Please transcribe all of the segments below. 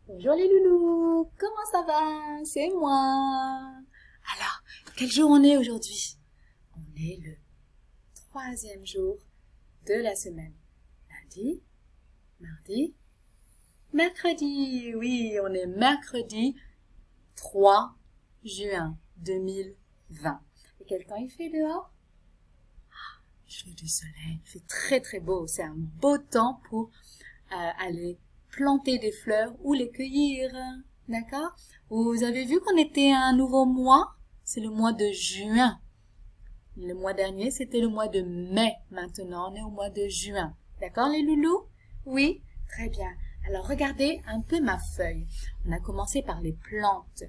Bonjour les loulous, comment ça va? C'est moi. Alors, quel jour on est aujourd'hui? On est le troisième jour de la semaine. Lundi, mardi, mercredi. Oui, on est mercredi 3 juin 2020. Et quel temps il fait dehors? Il fait du soleil, il fait très très beau. C'est un beau temps pour aller planter des fleurs ou les cueillir. D'accord? Vous avez vu qu'on était à un nouveau mois? C'est le mois de juin. Le mois dernier, c'était le mois de mai. Maintenant, on est au mois de juin. D'accord, les loulous? Oui? Très bien. Alors, regardez un peu ma feuille. On a commencé par les plantes.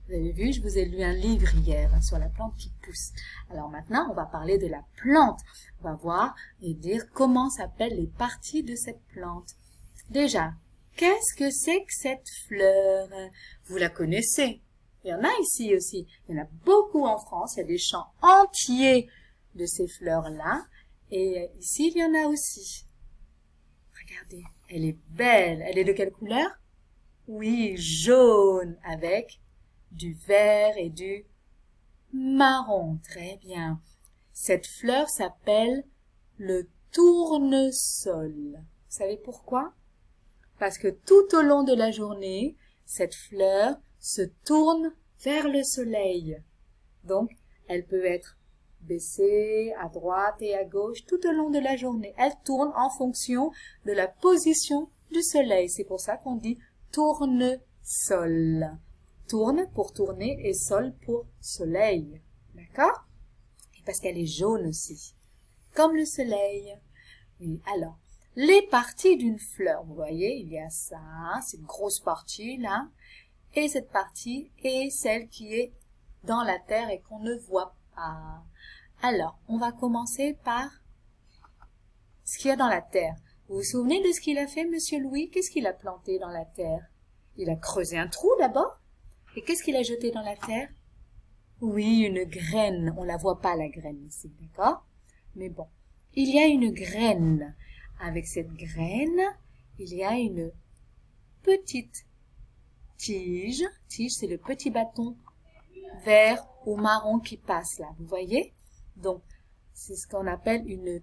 Vous avez vu, je vous ai lu un livre hier sur la plante qui pousse. Alors maintenant, on va parler de la plante. On va voir et dire comment s'appellent les parties de cette plante. Déjà, qu'est-ce que c'est que cette fleur? Vous la connaissez? Il y en a ici aussi. Il y en a beaucoup en France. Il y a des champs entiers de ces fleurs-là. Et ici, il y en a aussi. Regardez, elle est belle. Elle est de quelle couleur? Oui, jaune avec du vert et du marron. Très bien. Cette fleur s'appelle le tournesol. Vous savez pourquoi? Parce que tout au long de la journée, cette fleur se tourne vers le soleil. Donc, elle peut être baissée à droite et à gauche tout au long de la journée. Elle tourne en fonction de la position du soleil. C'est pour ça qu'on dit tournesol. Tourne pour tourner et sol pour soleil. D'accord? Et parce qu'elle est jaune aussi. Comme le soleil. Oui, alors, les parties d'une fleur, vous voyez, il y a ça, cette grosse partie là, et cette partie est celle qui est dans la terre et qu'on ne voit pas. Alors, on va commencer par ce qu'il y a dans la terre. Vous vous souvenez de ce qu'il a fait, Monsieur Louis? Qu'est-ce qu'il a planté dans la terre? Il a creusé un trou d'abord, et qu'est-ce qu'il a jeté dans la terre? Oui, une graine. On la voit pas, la graine ici, d'accord? Mais bon, il y a une graine. Avec cette graine, il y a une petite tige. Tige, c'est le petit bâton vert ou marron qui passe là, vous voyez? Donc, c'est ce qu'on appelle une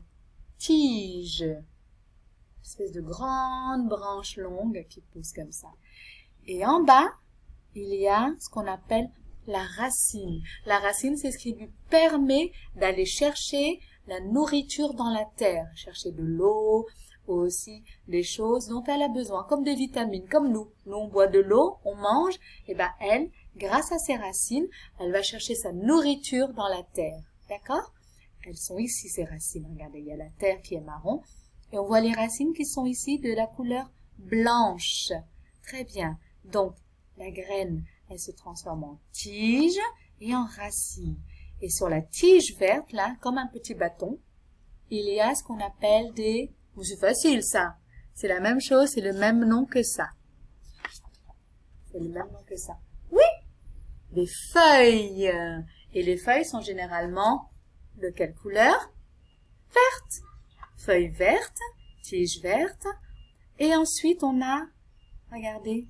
tige. Une espèce de grande branche longue qui pousse comme ça. Et en bas, il y a ce qu'on appelle la racine. La racine, c'est ce qui lui permet d'aller chercher la nourriture dans la terre, chercher de l'eau, ou aussi des choses dont elle a besoin, comme des vitamines, comme nous. Nous, on boit de l'eau, on mange, et ben elle, grâce à ses racines, elle va chercher sa nourriture dans la terre. D'accord? Elles sont ici, ces racines. Regardez, il y a la terre qui est marron, et on voit les racines qui sont ici de la couleur blanche. Très bien. Donc, la graine, elle se transforme en tige et en racine. Et sur la tige verte, là, comme un petit bâton, il y a ce qu'on appelle des... C'est facile, ça. C'est la même chose, c'est le même nom que ça. C'est le même nom que ça. Oui, des feuilles. Et les feuilles sont généralement de quelle couleur? Verte. Feuilles vertes, tige verte. Et ensuite, on a, regardez,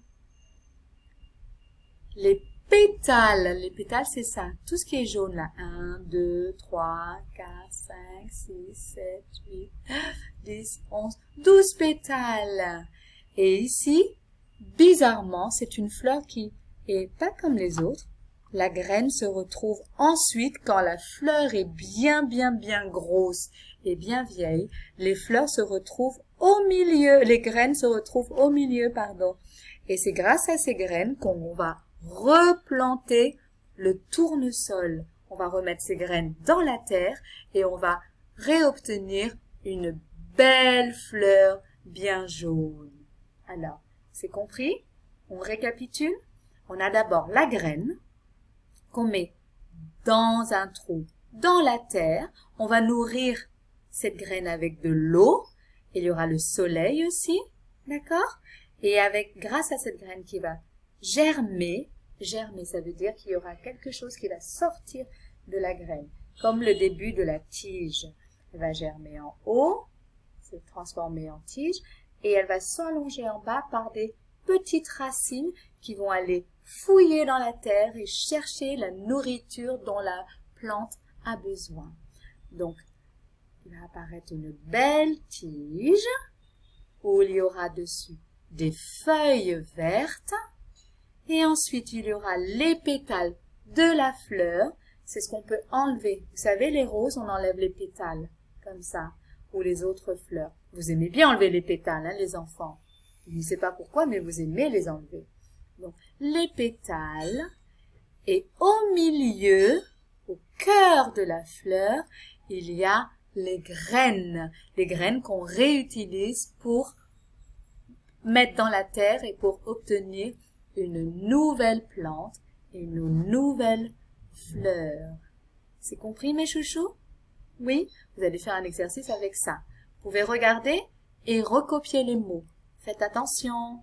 les pétales. Les pétales, c'est ça. Tout ce qui est jaune, là. 1, 2, 3, 4, 5, 6, 7, 8, 10, 11, 12 pétales. Et ici, bizarrement, c'est une fleur qui est pas comme les autres. La graine se retrouve ensuite quand la fleur est bien grosse et bien vieille. Les fleurs se retrouvent au milieu, les graines se retrouvent au milieu, pardon. Et c'est grâce à ces graines qu'on va replanter le tournesol. On va remettre ces graines dans la terre et on va réobtenir une belle fleur bien jaune. Alors, c'est compris? On récapitule? On a d'abord la graine qu'on met dans un trou, dans la terre. On va nourrir cette graine avec de l'eau. Il y aura le soleil aussi, d'accord? Et grâce à cette graine qui va germer, ça veut dire qu'il y aura quelque chose qui va sortir de la graine, comme le début de la tige. Elle va germer en haut, se transformer en tige, et elle va s'allonger en bas par des petites racines qui vont aller fouiller dans la terre et chercher la nourriture dont la plante a besoin. Donc, il va apparaître une belle tige où il y aura dessus des feuilles vertes et ensuite il y aura les pétales de la fleur. C'est ce qu'on peut enlever. Vous savez, les roses, on enlève les pétales comme ça, ou les autres fleurs. Vous aimez bien enlever les pétales, hein, les enfants. Je ne sais pas pourquoi, mais vous aimez les enlever. Donc, les pétales et au milieu, au cœur de la fleur, il y a les graines qu'on réutilise pour mettre dans la terre et pour obtenir une nouvelle plante et une nouvelle fleur. C'est compris, mes chouchous? Oui, vous allez faire un exercice avec ça. Vous pouvez regarder et recopier les mots. Faites attention.